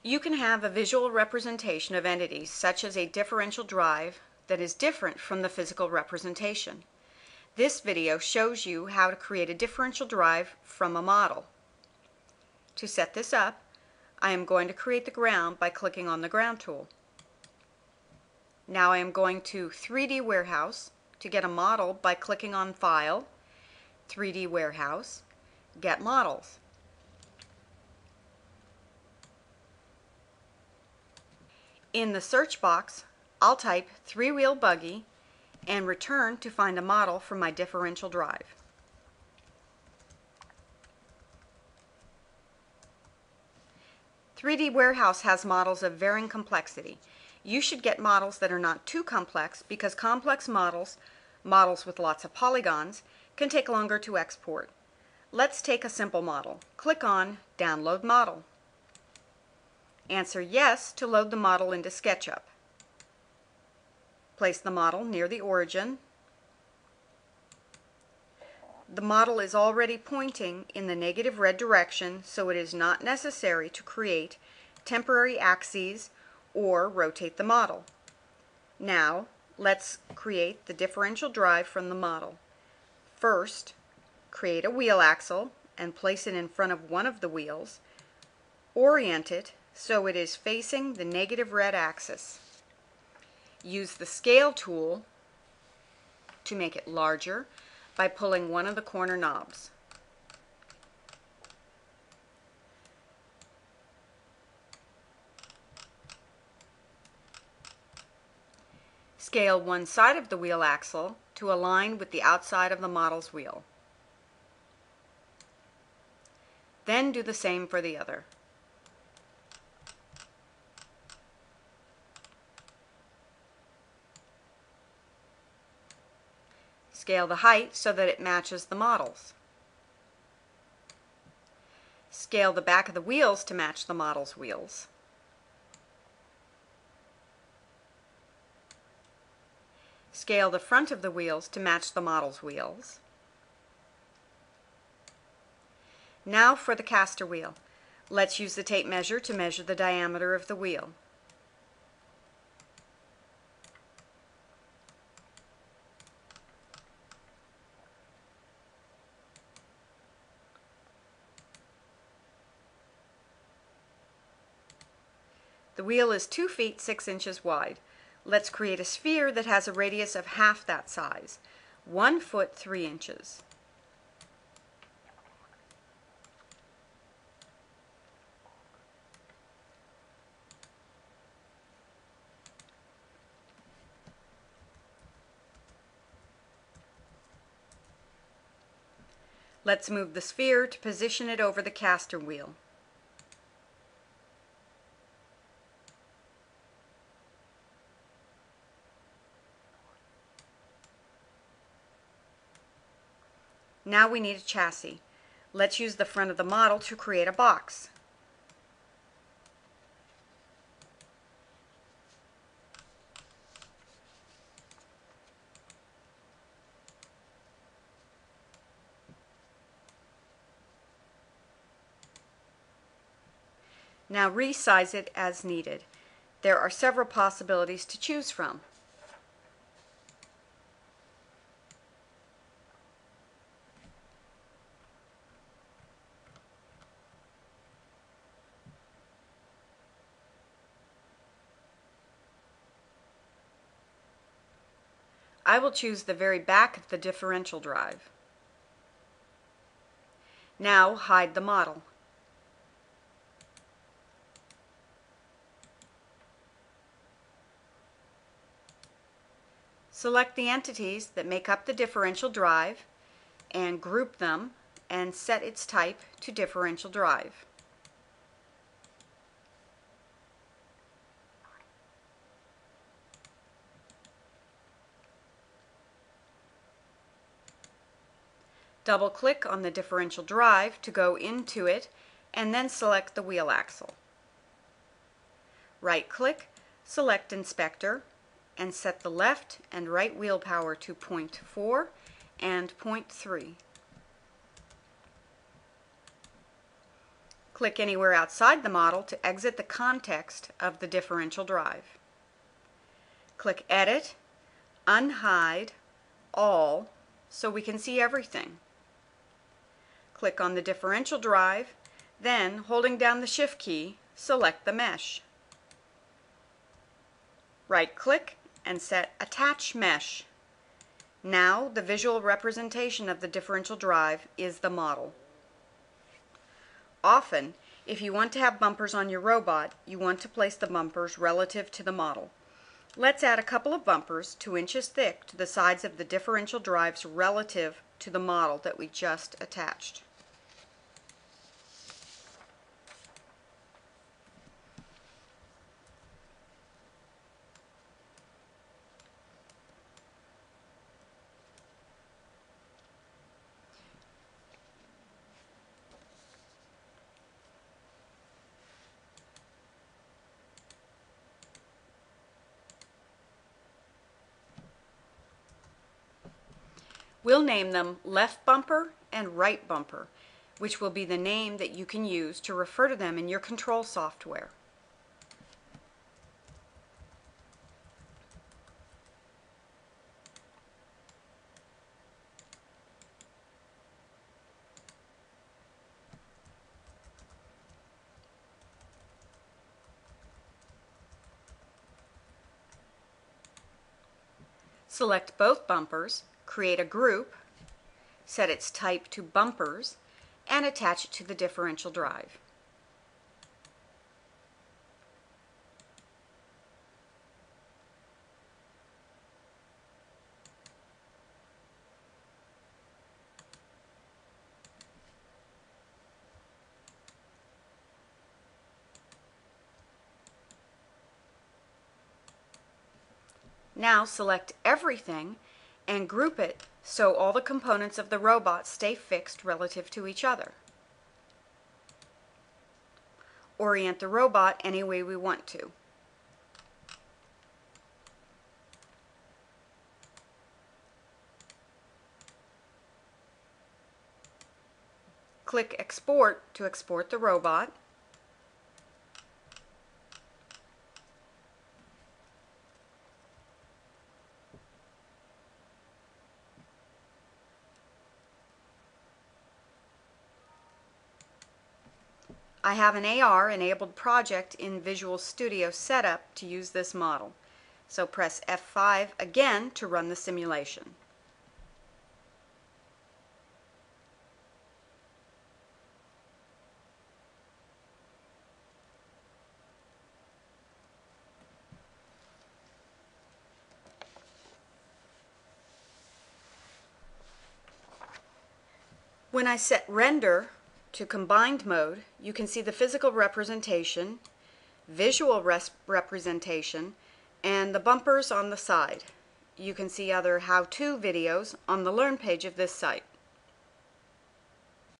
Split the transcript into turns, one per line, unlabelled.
You can have a visual representation of entities such as a differential drive that is different from the physical representation. This video shows you how to create a differential drive from a model. To set this up, I am going to create the ground by clicking on the ground tool. Now I am going to 3D Warehouse to get a model by clicking on File, 3D Warehouse, Get Models. In the search box, I'll type three-wheel buggy and return to find a model for my differential drive. "3D Warehouse" has models of varying complexity. You should get models that are not too complex because complex models with lots of polygons, can take longer to export. Let's take a simple model. Click on Download Model. Answer yes to load the model into SketchUp. Place the model near the origin. The model is already pointing in the negative red direction, so it is not necessary to create temporary axes or rotate the model. Now, let's create the differential drive from the model. First, create a wheel axle and place it in front of one of the wheels. Orient it so it is facing the negative red axis. Use the scale tool to make it larger by pulling one of the corner knobs. Scale one side of the wheel axle to align with the outside of the model's wheel. Then do the same for the other. Scale the height so that it matches the models. Scale the back of the wheels to match the model's wheels. Scale the front of the wheels to match the model's wheels. Now for the caster wheel. Let's use the tape measure to measure the diameter of the wheel. The wheel is 2 feet 6 inches wide. Let's create a sphere that has a radius of half that size, 1 foot 3 inches. Let's move the sphere to position it over the caster wheel. Now we need a chassis. Let's use the front of the model to create a box. Now resize it as needed. There are several possibilities to choose from. I will choose the very back of the differential drive. Now hide the model. Select the entities that make up the differential drive and group them and set its type to differential drive. Double-click on the differential drive to go into it and then select the wheel axle. Right-click, select Inspector, and set the left and right wheel power to 0.4 and 0.3. Click anywhere outside the model to exit the context of the differential drive. Click Edit, Unhide, All, so we can see everything. Click on the differential drive, then holding down the Shift key, select the mesh. Right-click and set Attach Mesh. Now the visual representation of the differential drive is the model. Often, if you want to have bumpers on your robot, you want to place the bumpers relative to the model. Let's add a couple of bumpers 2 inches thick to the sides of the differential drives relative to the model that we just attached. We'll name them left bumper and right bumper, which will be the name that you can use to refer to them in your control software. Select both bumpers, create a group, set its type to bumpers, and attach it to the differential drive. Now select everything and group it so all the components of the robot stay fixed relative to each other. Orient the robot any way we want to. Click Export to export the robot. I have an AR enabled project in Visual Studio set up to use this model, so press F5 again to run the simulation. When I set Render to combined mode, you can see the physical representation, visual representation, and the bumpers on the side. You can see other how-to videos on the Learn page of this site.